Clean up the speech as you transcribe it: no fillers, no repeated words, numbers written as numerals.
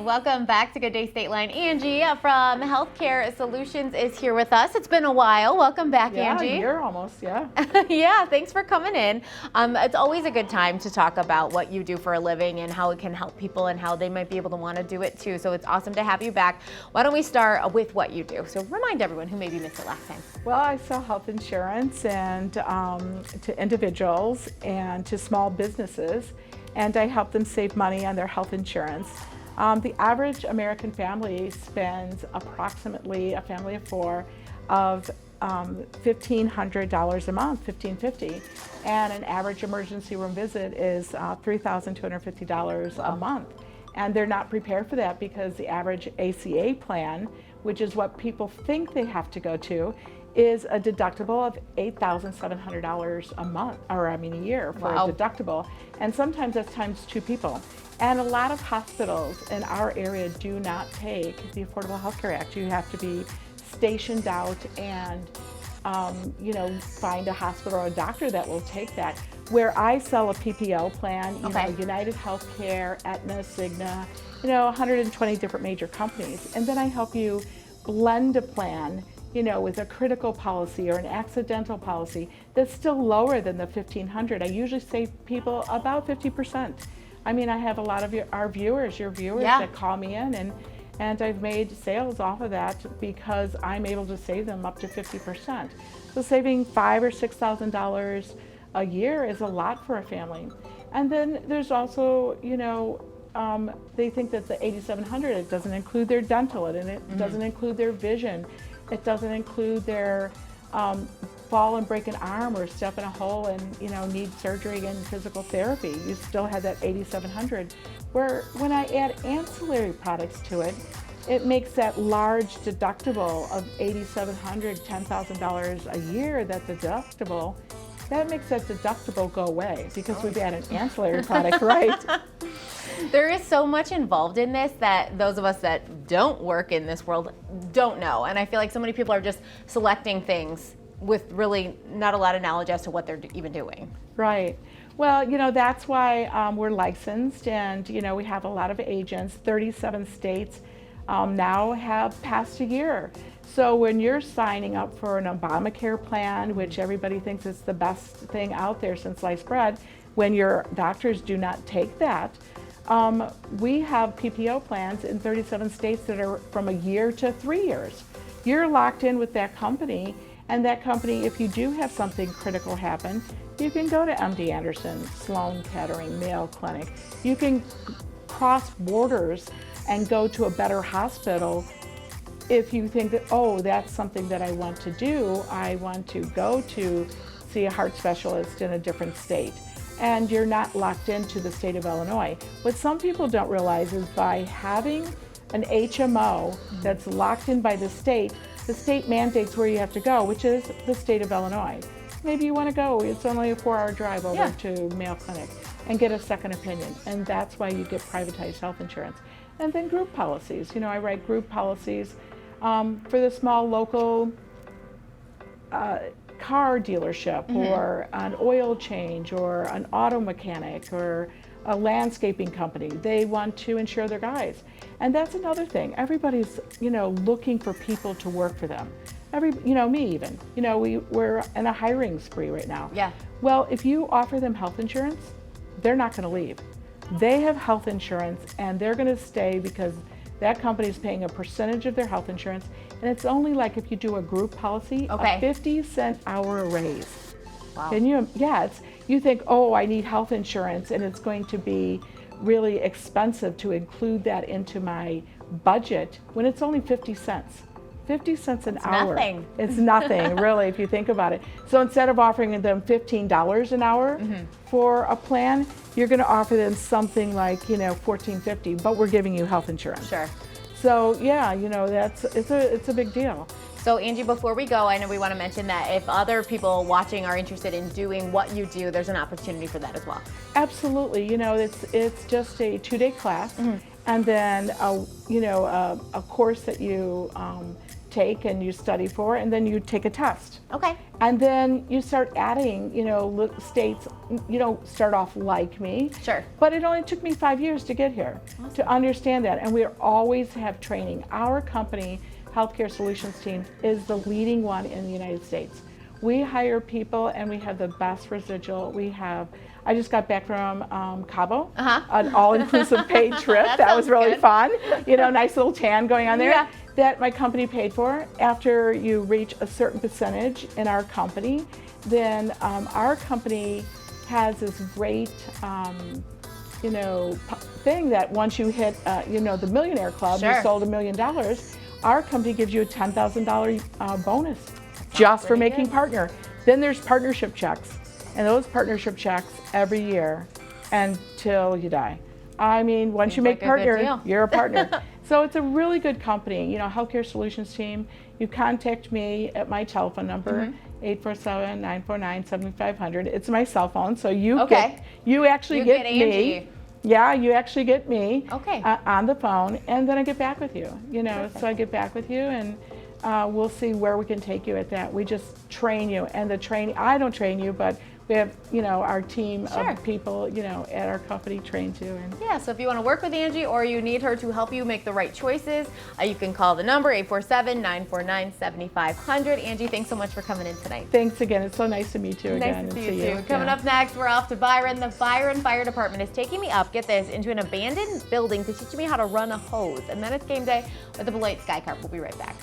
Welcome back to Good Day State Line. Angie from Healthcare Solutions is here with us. It's been a while. Welcome back, Angie. Yeah, a year almost, yeah. Yeah, thanks for coming in. It's always a good time to talk about what you do for a living and how it can help people and how they might be able to want to do it too. So it's awesome to have you back. Why don't we start with what you do? So remind everyone who maybe missed it last time. Well, I sell health insurance and to individuals and to small businesses, and I help them save money on their health insurance. The average American family spends approximately, a family of four, of $1,500 a month, $1,550, and an average emergency room visit is $3,250 a month. And they're not prepared for that because the average ACA plan, which is what people think they have to go to, is a deductible of $8,700 a month, or a year for a deductible. And sometimes that's times two people. And a lot of hospitals in our area do not take the Affordable Health Care Act. You have to be stationed out and find a hospital or a doctor that will take that. Where I sell a PPO plan, United Healthcare, Aetna, Cigna, 120 different major companies. And then I help you blend a plan, with a critical policy or an accidental policy that's still lower than the $1,500. I usually save people about 50%. I have a lot of your viewers that call me in, and I've made sales off of that because I'm able to save them up to 50%. So saving $5,000 or $6,000 a year is a lot for a family. And then there's also, they think that the $8,700, it doesn't include their dental, and it doesn't include their vision. It doesn't include their fall and break an arm or step in a hole and need surgery and physical therapy. You still have that $8,700. Where when I add ancillary products to it, it makes that large deductible of $8,700, $10,000 a year. That makes that deductible go away because we've added an ancillary product, right? There is so much involved in this that those of us that don't work in this world don't know. And I feel like so many people are just selecting things with really not a lot of knowledge as to what they're even doing. Right. Well, that's why we're licensed, and, we have a lot of agents. 37 states now have passed a year. So when you're signing up for an Obamacare plan, which everybody thinks is the best thing out there since sliced bread, when your doctors do not take that, we have PPO plans in 37 states that are from a year to 3 years. You're locked in with that company, and that company, if you do have something critical happen, you can go to MD Anderson, Sloan Kettering, Mayo Clinic. You can cross borders and go to a better hospital if you think that, that's something that I want to do. I want to go to see a heart specialist in a different state. And you're not locked into the state of Illinois. What some people don't realize is by having an HMO that's locked in by the state mandates where you have to go, which is the state of Illinois. Maybe you want to go, it's only a 4-hour drive over to Mayo Clinic and get a second opinion. And that's why you get privatized health insurance. And then group policies. I write group policies for the small local car dealership or an oil change or an auto mechanic or a landscaping company. They want to insure their guys. And that's another thing. Everybody's, looking for people to work for them. Me even. We're in a hiring spree right now. Yeah. Well, if you offer them health insurance, they're not going to leave. They have health insurance and they're going to stay because that company is paying a percentage of their health insurance, and it's only like if you do a group policy, a 50-cent hour raise. Wow. You think, I need health insurance, and it's going to be really expensive to include that into my budget when it's only 50 cents. 50 cents an hour. Nothing. It's nothing, really, if you think about it. So instead of offering them $15 an hour for a plan, you're going to offer them something like, $14.50, but we're giving you health insurance. Sure. So it's a big deal. So Angie, before we go, I know we want to mention that if other people watching are interested in doing what you do, there's an opportunity for that as well. Absolutely. It's just a 2-day class, and then a course that you take and you study for, and then you take a test. Okay. And then you start adding, states, start off like me. Sure. But it only took me 5 years to get here, to understand that. And we always have training. Our company, Healthcare Solutions Team, is the leading one in the United States. We hire people and we have the best residual. I just got back from Cabo, an all-inclusive paid trip. That was really fun. Nice little tan going on there. Yeah. That my company paid for. After you reach a certain percentage in our company, then our company has this great, thing that once you hit, the Millionaire Club, Sure. you sold $1 million. Our company gives you a $10,000 bonus just for making partner. Then there's partnership checks, and those partnership checks every year until you die. I mean, once Seems you make like a good partner, deal. you're a partner. So it's a really good company. Healthcare Solutions Team, you contact me at my telephone number, 847-949-7500. It's my cell phone, so you actually get me. Angie. Yeah, you actually get me Okay. On the phone, and then I get back with you. So I get back with you, and we'll see where we can take you at that. We just train you, and the training, I don't train you, but we have, our team Sure. of people, at our company trained you. And Yeah, so if you want to work with Angie or you need her to help you make the right choices, you can call the number 847-949-7500. Angie, thanks so much for coming in tonight. thanks again. It's so nice to meet you again. Nice to and see you too. Coming up next, we're off to Byron. The Byron Fire Department is taking me up, get this, into an abandoned building to teach me how to run a hose. And then it's game day with the Beloit Sky Carp. We'll be right back.